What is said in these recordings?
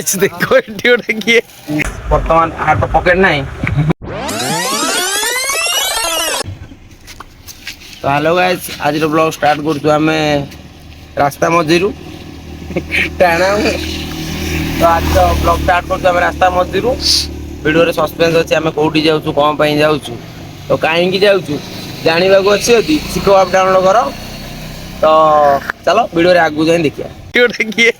Guys देखो eighty गोटे किए वर्तमान आर तो पॉकेट नहीं तो हेलो गाइस आज ब्लॉग स्टार्ट करछु हमें रास्ता मझिरु टाणा तो आज तो ब्लॉग स्टार्ट करछु हमें रास्ता मझिरु वीडियो रे सस्पेंस अछि हमें कोठी जाउछु कोन पई जाउछु तो काहे की जाउछु जानिबा को अछि यदि सिको आप डाउनलोड करो तो चलो वीडियो रे आगु जाई देखिया गोटे किए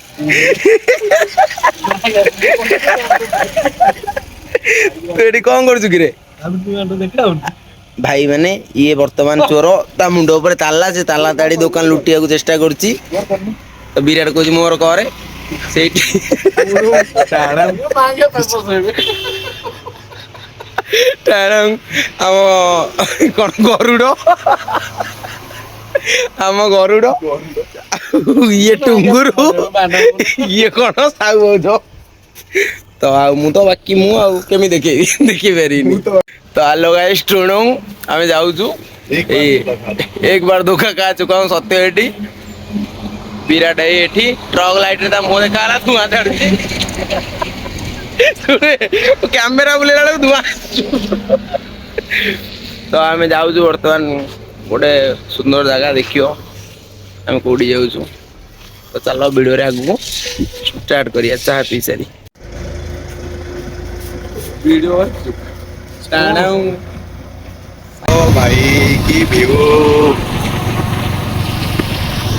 तो एडी कोन करछु कि रे भाई माने ये वर्तमान चोर ता मुंडो ऊपर ताला से ताला ताड़ी दुकान लुटिया को चेष्टा करछि तो विराट कोच मोर करे सेठी टाणा हम कोन गरुडो हम गरुडो ये टुंगुरु ये कोन साउ जो तो आ मु तो बाकी मु आ केमी देखि बेरिनी तो हेलो गाइस टुणु हमें जाउछु एक बार धोखा खा चुका हूं सत्य एठी विराट है एठी ट्रक लाइट रे ता मुंह देखाला धुआं छाडुची सुने कैमरा बुलेला धुआं तो हमें जाउछु वर्तमान गोटे सुंदर जगह देखियो हम कोडी जाउछु तो चलो वीडियो रे आगु स्टार्ट करिया चाह पी सारी वीडियो स्टार्ट ओ भाई की व्यू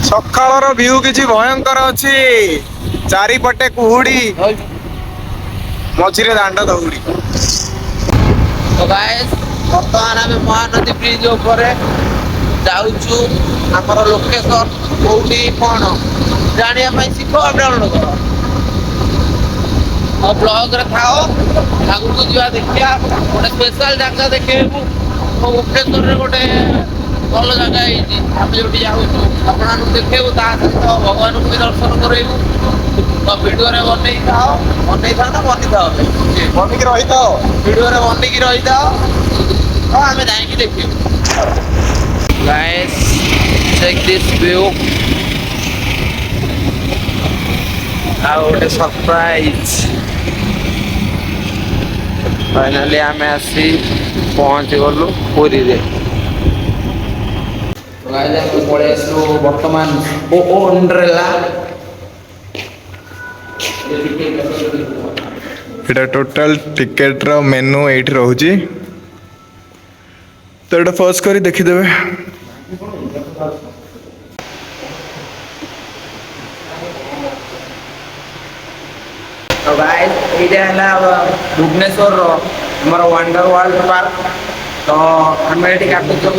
सकाळर व्यू किछि भयंकर अछि चारि पटे कुहुडी मझिरे दांड दौड़ी तो गाइस वर्तमान हमें महानदी ब्रिज ऊपर जाउछु हमर लोकेशन कोठी कोन जानिया पई सिखो आप डाउनलोड करो और ब्लॉग रे थाओ आगु को जिवा देखिया गोटे स्पेशल जगह देखेबु तो लोकेशन रे गोटे भल जगह है हम जोटी जाउछु आपना नु देखेबु ता तो भगवान को दर्शन करेबु तो वीडियो रे बनै थाओ ना बनी के रही थाओ वीडियो रे बनै के रही थाओ तो हमें जाई के देखियो guys check this view out surprise finally हमें आसी पहुंच गलु पुरी रे गाइस हम पळे आसु वर्तमान ओ अंड्रेला एटा टोटल टिकेट रो मेनू एठी रहउची तो एटा फर्स्ट करी देखि देबे तो गाइस एटा हला भुवनेश्वर रो हमर वंडर वर्ल्ड पार्क तो हम एठी काटु सब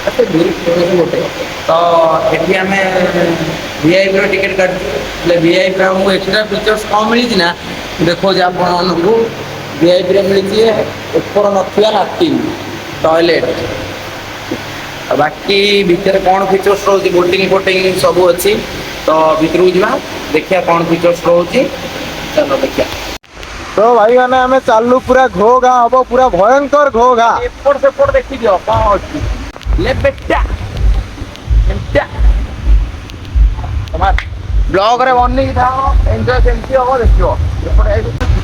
अच्छे दूर गोटे तो एठी हमें वीआईपी रो टिकट काटले वीआईपी हमको एक्स्ट्रा फीचर्स कम मिली ना देखो जे आपण को वीआईपी रे मिली ऊपर नथिया लाट्रिन टॉयलेट बाकी भीतर कौन फीचर्स रोची बोटिंग सब अच्छी तो भीतर जा देखिया कौन फीचर्स रोची चलो देखिया तो भाई माने हमें चालू पूरा घोगा हबो पूरा भयंकर घोगा एपट सेपट देखि दियो कौन अछि ले बेटा एंटा तमार ब्लॉग रे बन्नी थाओ एन्जॉय केमती हो देखियो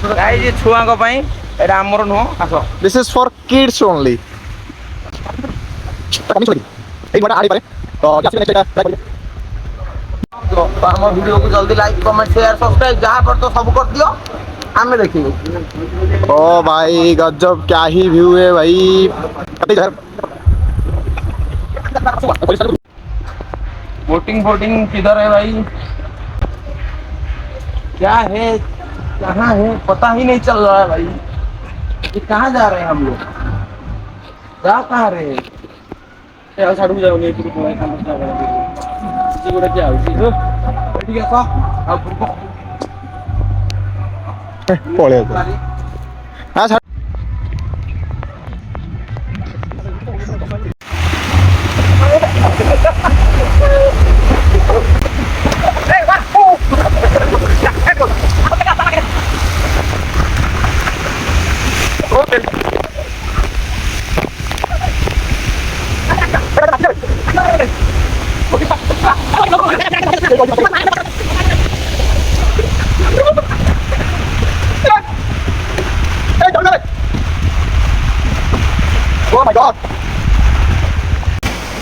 गाइस ये छुआ को पई एटा हमर नो आसो this is for kids only एक बड़ा आड़ी परे तो जासी नेक्स्ट ट्राई करिए तो हम वीडियो को जल्दी लाइक कमेंट शेयर सब्सक्राइब जहां पर तो सब कर दियो हमें देखिए ओ भाई गजब क्या ही व्यू है भाई बोटिंग किधर है भाई क्या है कहाँ है पता ही नहीं चल रहा है भाई ये कहाँ जा रहे हैं हम लोग जा कहाँ रहे हैं साड़ू जाओ नहीं ठीक है पळे हां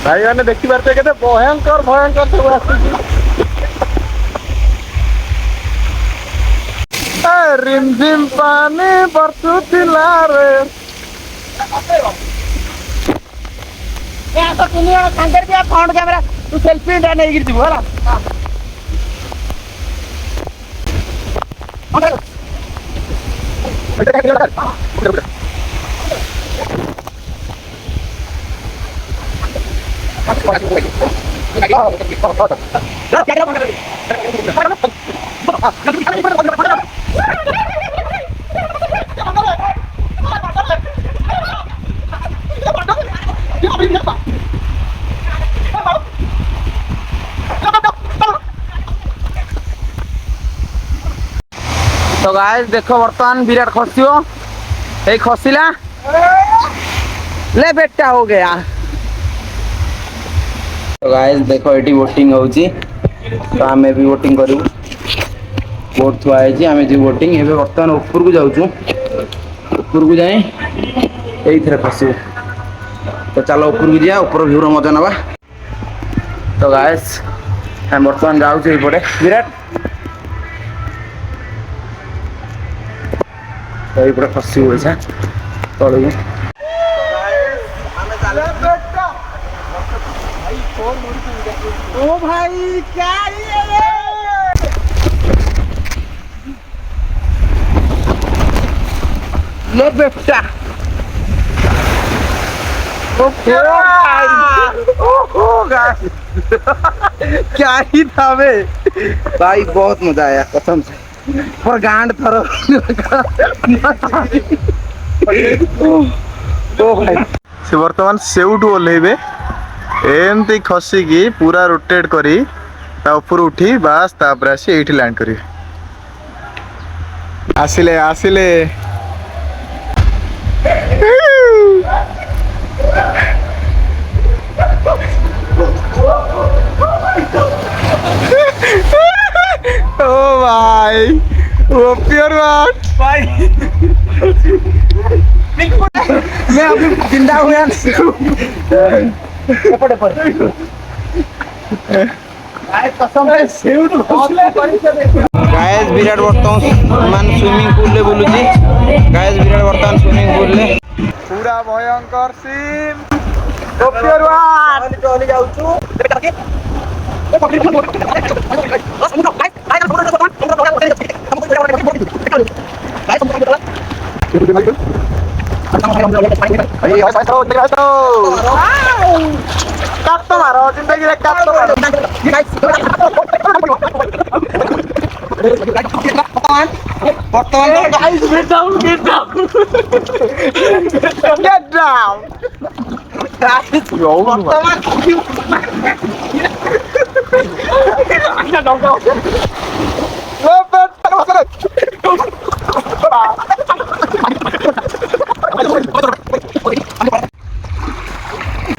भाई मैंने देखी पारे केते भयंकर भयंकर सब आसी रिमझिम पानी बरसुथिला रे तो तुम सागर भी फ्रंट कैमेरा तू सेल्फी नहीं जीव है तो गाइस देखो बर्तमान विराट खसियो ए खसिला ले बेटा हो गया। तो गाइस देखो एटी वोटिंग होची तो हमें भी वोटिंग करू वोट थुआ है जी हमें जी वोटिंग एबे बर्तमान ऊपर को जाउछु ऊपर को जाए एई थरे खसियो तो चलो ऊपर को जिया ऊपर व्यू रो मजा नबा। तो गाइस हम बर्तमान जाउछु एई पड़े विराट तो ये पूरा फंसी हुई है तौल ओ भाई क्या ये ले बेटा क्या ही था बे भाई बहुत मजा आया कसम से पर गांड थरो ओ भाई से वर्तमान सेउठू ओल्हेबे एमती खसिकी पूरा रोटेट करी ता ऊपर उठी बास तापर आसी एठी लैंड करी आसिले आसिले ओ भाई वो प्योर बात भाई मैं अभी जिंदा हुआ गाइस विराट वर्तमान स्विमिंग पूल ले बोलुची गाइस विराट वर्तमान स्विमिंग पूल ले पूरा भयंकर सीन ओ प्योर बात चली जाउछु कट मारो जिंदगी रे कट मारो वर्तमान guys get down get down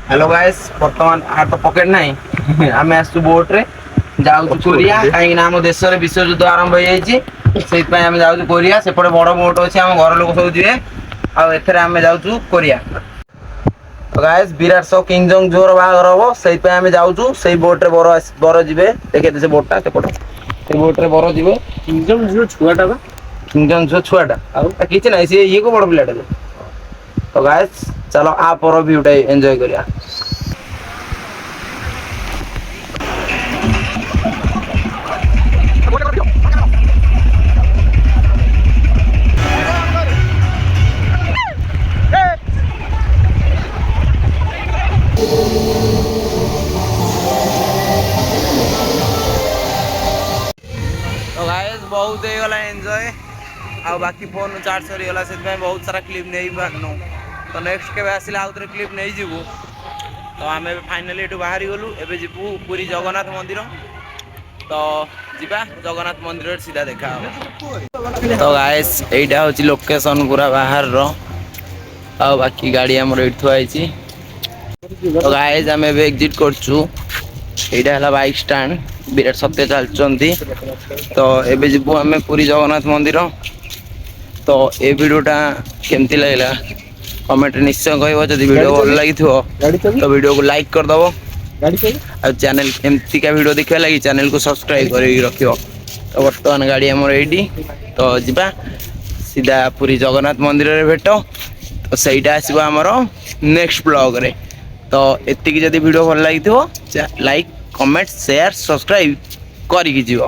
hello guys वर्तमान आर तो पॉकेट नहीं आम आसु बोट रे जाउछु कोरिया काई ना हम देश रे विश्व युद्ध आरंभ हो जाईची सेहि पय हम जाउछु कोरिया से पड़े बड़ बोट अछि हम घर लोक सब जिवे आ एथरे हम जाउछु कोरिया। तो गाइस विराट सो किंग जोंग जोर बागर हो सेहि पय हम जाउछु सेहि बोट रे बर जिवे देखे से बोटटा से पड़ो से बोट रे बर जिवे किंग जोंग जो छुआटा बा किंग जोंग जो छुआटा आ किछ नहीं से ये को बड़ प्लेट है। तो गाइस चलो आ पर व्यू टा एंजॉय करिया। तो गाइस बहुत ही गला एंजॉय आ बाकी फोन चार्ज सरी गला से बहुत सारा क्लिप नहीं पारनु तो नेक्स्ट के आसिले आउथरे क्लिप नहीं जीवु। तो आम फाइनाली एटू बाहरी गलु एबे जीवु पुरी जगन्नाथ मंदिर तो जीवा जगन्नाथ मंदिर सीधा देखा तो गाइस एटा होची लोकेशन पूरा बाहर रो आ बाकी गाड़ी हमर एठ थुआइची। तो गाइस आम एबे एग्जिट करछु एटा हला बाइक स्टैंड विराट सत्य चलचंती तो एबे जीवु आम पुरी जगन्नाथ मंदिर। तो ए वीडियोटा केमती लागला कमेंट निश्चय कहब जब वीडियो भल लगी तो वीडियो को लाइक करदब और चैनल एमती का वीडियो देखा लगी चैनल को सब्सक्राइब कर रख। तो बर्तमान गाड़ी आमर एडी तो जीवा सीधा पुरी जगन्नाथ मंदिर रे भेट तो सहीटा आसो आमर नेक्स्ट ब्लॉग रे। तो एतिकी जदि वीडियो भल लगी लाइक कमेंट शेयर सब्सक्राइब करिकी जीव।